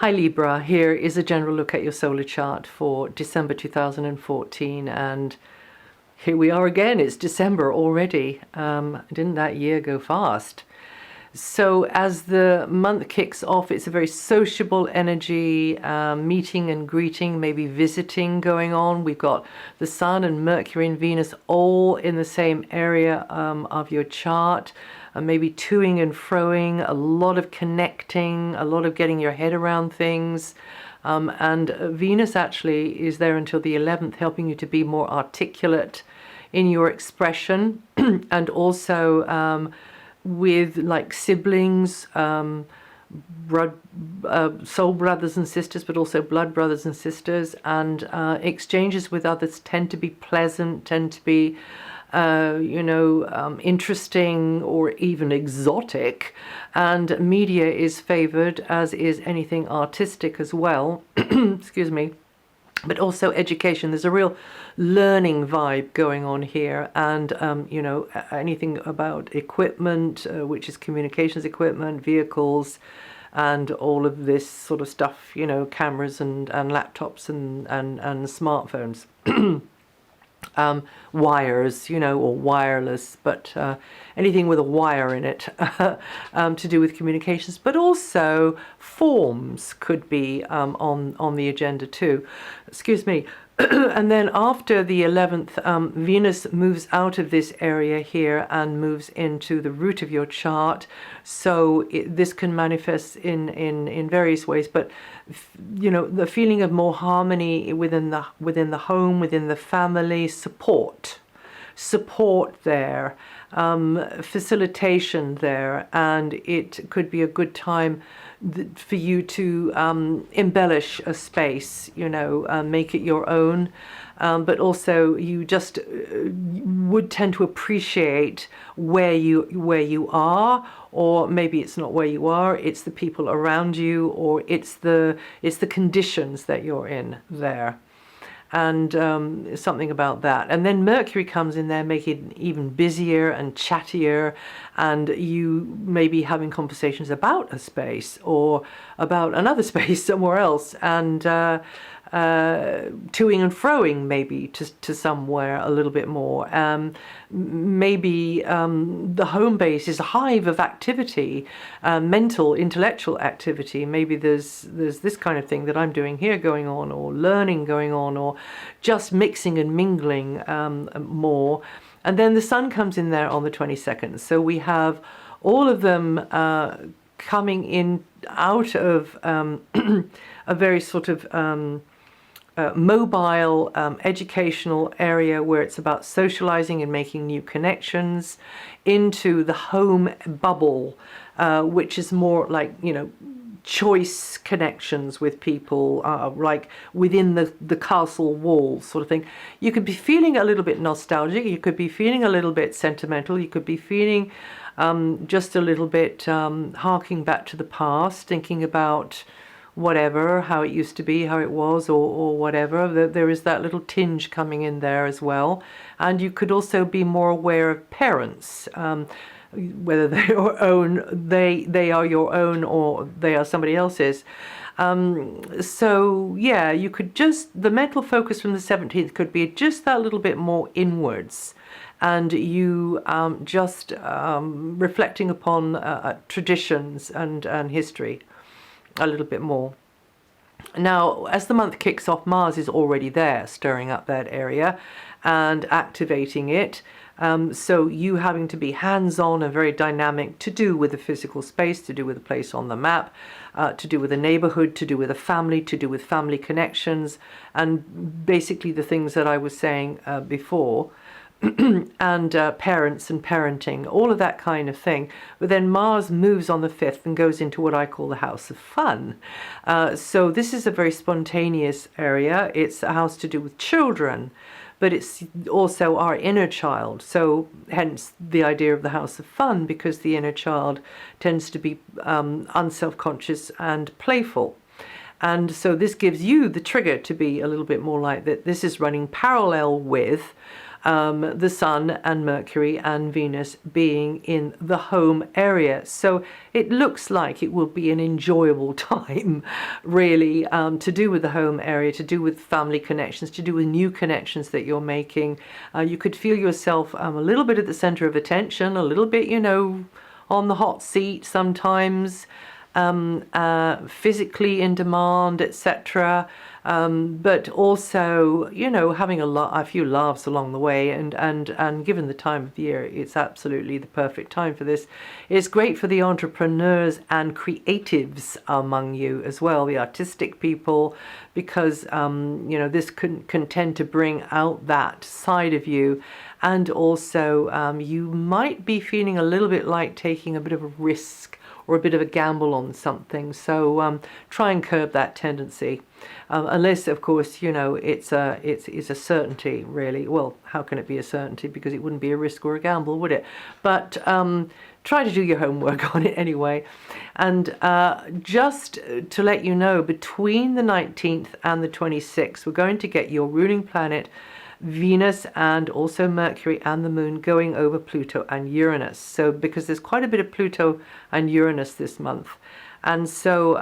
Hi Libra, here is a general look at your solar chart for December 2014, and here we are again. It's December already. Didn't that year go fast? So as the month kicks off, it's a very sociable energy, meeting and greeting, maybe visiting going on. We've got the Sun and Mercury and Venus all in the same area of your chart. Maybe toing and froing, a lot of connecting, a lot of getting your head around things. And Venus actually is there until the 11th, helping you to be more articulate in your expression, and also with like siblings, soul brothers and sisters, but also blood brothers and sisters, and exchanges with others tend to be pleasant, tend to be interesting or even exotic, and media is favored, as is anything artistic as well. Excuse me. But also education. There's a real learning vibe going on here, and anything about equipment, which is communications equipment, vehicles, and all of this sort of stuff, cameras and laptops and smartphones. Wires, or wireless, but anything with a wire in it to do with communications, but also forms could be on the agenda too. Excuse me. And then after the 11th, Venus moves out of this area here and moves into the root of your chart. So this can manifest in various ways, but the feeling of more harmony within the home, within the family, support there, facilitation there, and it could be a good time for you to embellish a space, make it your own, but also you just would tend to appreciate where you are, or maybe it's not where you are, it's the people around you, or it's the conditions that you're in there. And something about that. And then Mercury comes in there, making it even busier and chattier, and you may be having conversations about a space or about another space somewhere else, and toing and froing maybe to somewhere a little bit more. Maybe the home base is a hive of activity, mental, intellectual activity. Maybe there's this kind of thing that I'm doing here going on, or learning going on, or just mixing and mingling more. And then the Sun comes in there on the 22nd. So we have all of them coming in out of a very sort of mobile, educational area where it's about socializing and making new connections, into the home bubble, which is more like, choice connections with people, like within the castle walls sort of thing. You could be feeling a little bit nostalgic, you could be feeling a little bit sentimental, you could be feeling just a little bit harking back to the past, thinking about whatever, how it used to be, how it was, or whatever. There is that little tinge coming in there as well. And you could also be more aware of parents, whether they are your own or they are somebody else's. So yeah, you could the mental focus from the 17th could be just that little bit more inwards, and you just reflecting upon traditions and history a little bit more. Now, as the month kicks off, Mars is already there, stirring up that area and activating it. So you having to be hands-on and very dynamic, to do with the physical space, to do with a place on the map, to do with a neighborhood, to do with a family, to do with family connections, and basically the things that I was saying before. And parents and parenting, all of that kind of thing. But then Mars moves on the 5th and goes into what I call the house of fun. So this is a very spontaneous area. It's a house to do with children, but it's also our inner child. So hence the idea of the house of fun, because the inner child tends to be unselfconscious and playful. And so this gives you the trigger to be a little bit more like that. This is running parallel with the Sun and Mercury and Venus being in the home area. So it looks like it will be an enjoyable time, really, to do with the home area, to do with family connections, to do with new connections that you're making. You could feel yourself a little bit at the center of attention, a little bit, on the hot seat sometimes, physically in demand, etc. But also, having a few laughs along the way, and given the time of the year, it's absolutely the perfect time for this. It's great for the entrepreneurs and creatives among you as well, the artistic people, because this can tend to bring out that side of you. And also, you might be feeling a little bit like taking a bit of a risk or a bit of a gamble on something. So try and curb that tendency. Unless, of course, it's a certainty, really. Well, how can it be a certainty? Because it wouldn't be a risk or a gamble, would it? But try to do your homework on it anyway. And just to let you know, between the 19th and the 26th, we're going to get your ruling planet, Venus, and also Mercury and the Moon going over Pluto and Uranus. So because there's quite a bit of Pluto and Uranus this month. And so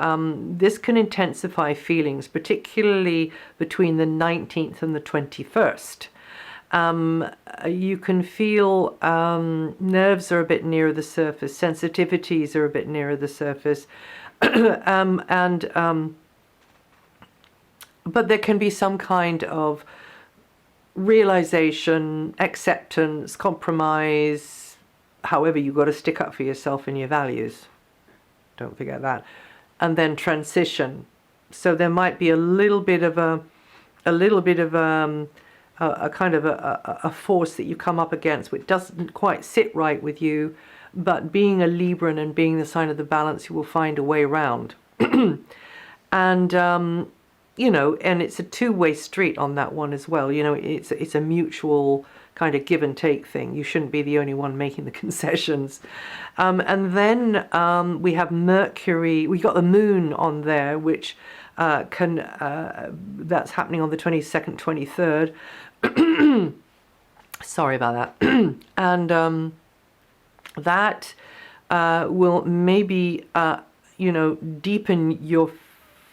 this can intensify feelings, particularly between the 19th and the 21st. You can feel nerves are a bit nearer the surface, sensitivities are a bit nearer the surface, but there can be some kind of realization, acceptance, compromise. However, you've got to stick up for yourself and your values. Don't forget that. And then transition. So there might be a little bit of a kind of a force that you come up against which doesn't quite sit right with you, but being a Libran and being the sign of the balance, you will find a way around. And and it's a two-way street on that one as well. It's a mutual kind of give and take thing. You shouldn't be the only one making the concessions. And then we have Mercury. We got the Moon on there, which that's happening on the 22nd, 23rd. Sorry about that. And that will maybe deepen your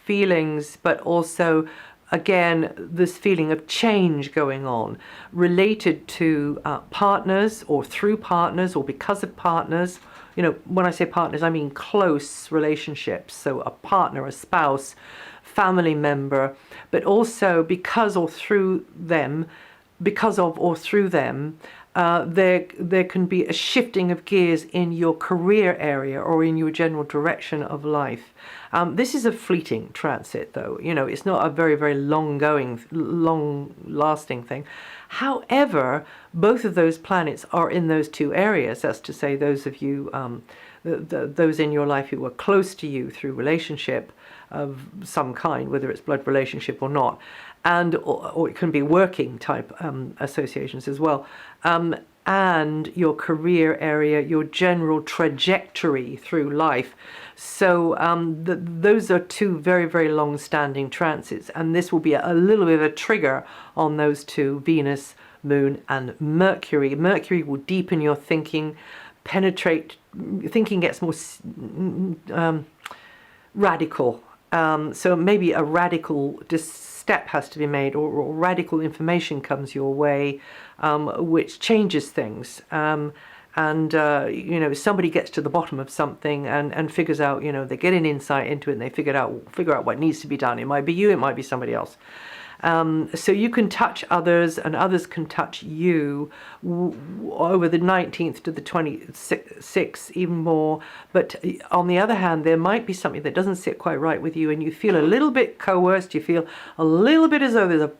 feelings, but also, again, this feeling of change going on related to partners, or through partners, or because of partners. When I say partners, I mean close relationships. So a partner, a spouse, family member, but also because of or through them, there can be a shifting of gears in your career area or in your general direction of life. This is a fleeting transit, though. It's not a very, very long-lasting thing. However, both of those planets are in those two areas. That's to say, those of you, those in your life who are close to you through relationship of some kind, whether it's blood relationship or not, or it can be working type associations as well, and your career area, your general trajectory through life. So those are two very, very long-standing transits, and this will be a little bit of a trigger on those two, Venus, Moon, and Mercury. Mercury will deepen your thinking, penetrate, thinking gets more radical. So maybe a radical step has to be made, or radical information comes your way, which changes things. Somebody gets to the bottom of something and figures out, they get an insight into it, and they figure out what needs to be done. It might be you, it might be somebody else. So you can touch others, and others can touch you over the 19th to the 26th, even more. But on the other hand, there might be something that doesn't sit quite right with you, and you feel a little bit coerced. You feel a little bit as though there's a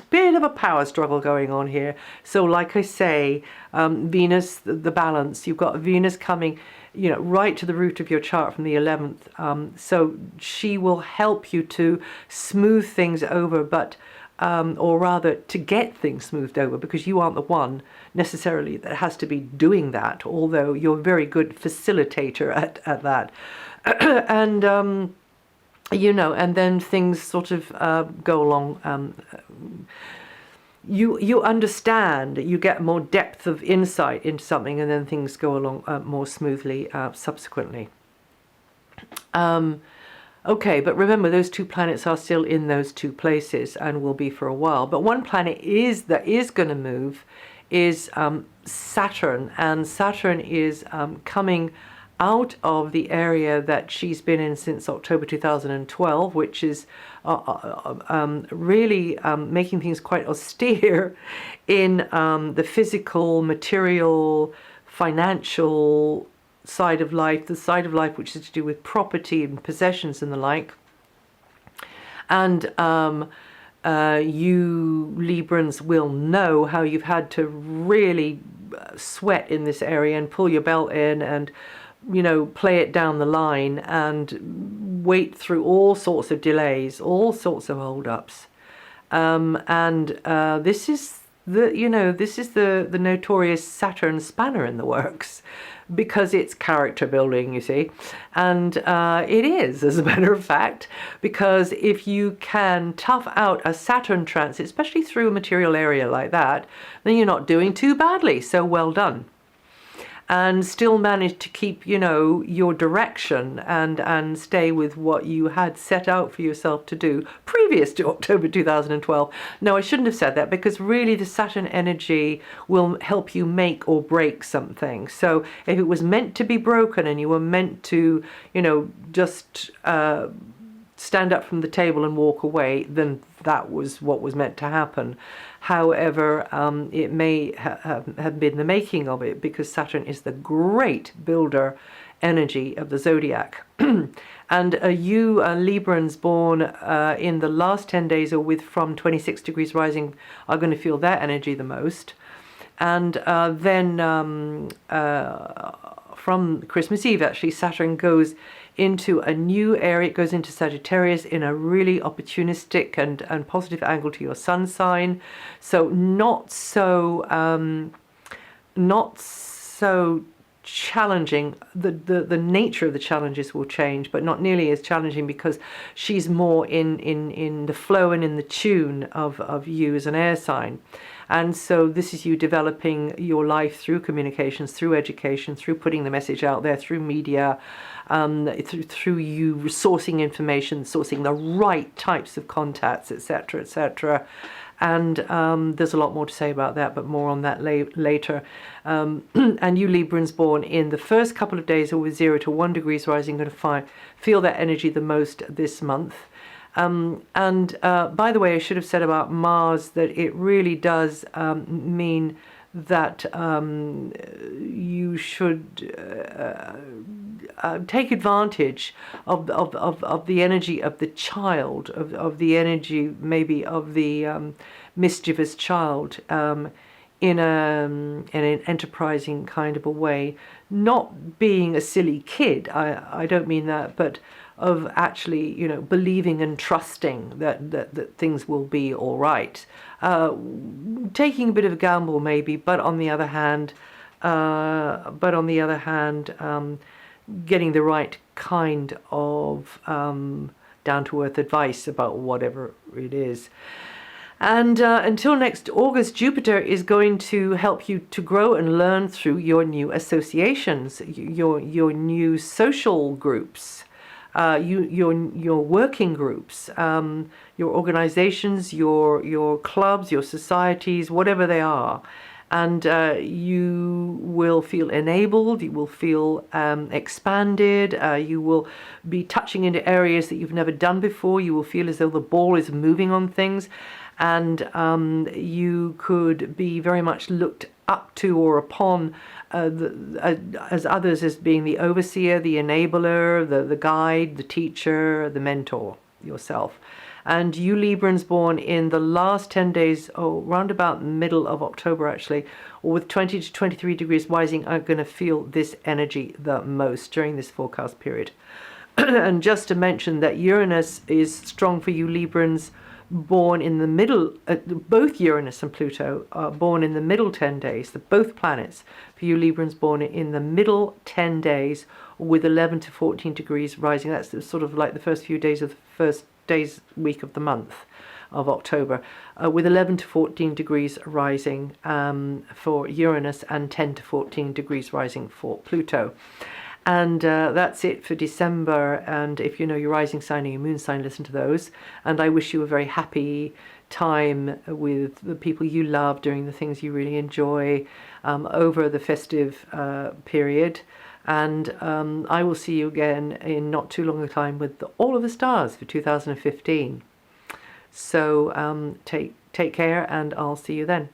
bit of a power struggle going on here. So like I say, Venus, the balance, you've got Venus coming right to the root of your chart from the 11th. So she will help you to smooth things over, but or rather to get things smoothed over, because you aren't the one necessarily that has to be doing that, although you're a very good facilitator at that. And and then things sort of go along you understand, you get more depth of insight into something, and then things go along more smoothly subsequently. Okay, but remember, those two planets are still in those two places and will be for a while. But one planet that is going to move is Saturn, and Saturn is coming out of the area that she's been in since October 2012, which is really making things quite austere in the physical, material, financial side of life, the side of life which is to do with property and possessions and the like. And you Librans will know how you've had to really sweat in this area and pull your belt in and, you know, play it down the line and wait through all sorts of delays, all sorts of hold-ups. This is the notorious Saturn spanner in the works, because it's character building, you see. And it is, as a matter of fact, because if you can tough out a Saturn transit, especially through a material area like that, then you're not doing too badly. So well done. And still manage to keep, you know, your direction and stay with what you had set out for yourself to do previous to October 2012. No, I shouldn't have said that, because really the Saturn energy will help you make or break something. So if it was meant to be broken and you were meant to, you know, just stand up from the table and walk away, then that was what was meant to happen. However, it may have been the making of it, because Saturn is the great builder energy of the zodiac. And you Librans born in the last 10 days or with from 26 degrees rising are going to feel that energy the most. And then from Christmas Eve, actually, Saturn goes into a new area. It goes into Sagittarius in a really opportunistic and positive angle to your sun sign. So not so challenging. The nature of the challenges will change, but not nearly as challenging, because she's more in the flow and in the tune of you as an air sign. And so this is you developing your life through communications, through education, through putting the message out there, through media, through you sourcing information, sourcing the right types of contacts, etc., etc. And there's a lot more to say about that, but more on that later. And you Librans born in the first couple of days or with 0 to 1 degrees rising are going to feel that energy the most this month. By the way, I should have said about Mars that it really does mean that you should take advantage of the energy of the child, of the energy maybe of the mischievous child, in an enterprising kind of a way. Not being a silly kid, I don't mean that, but of actually, you know, believing and trusting that things will be all right. Taking a bit of a gamble maybe, but on the other hand, getting the right kind of down-to-earth advice about whatever it is. And until next August, Jupiter is going to help you to grow and learn through your new associations, your new social groups, your working groups, your organizations, your clubs, your societies, whatever they are. And you will feel enabled, you will feel expanded, you will be touching into areas that you've never done before, you will feel as though the ball is moving on things, and you could be very much looked up to or upon as others as being the overseer, the enabler, the guide, the teacher, the mentor yourself. And you Librans born in the last 10 days, round about middle of October actually, or with 20 to 23 degrees rising, are going to feel this energy the most during this forecast period. And just to mention that Uranus is strong for you Librans born in the middle, both Uranus and Pluto are born in the middle 10 days, both planets for you Librans born in the middle 10 days with 11 to 14 degrees rising. That's sort of like the first few days of the first week of the month. of October, with 11 to 14 degrees rising for Uranus and 10 to 14 degrees rising for Pluto. And that's it for December. And if you know your rising sign or your moon sign, listen to those. And I wish you a very happy time with the people you love, doing the things you really enjoy over the festive period. And I will see you again in not too long a time with all of the stars for 2015. So take care, and I'll see you then.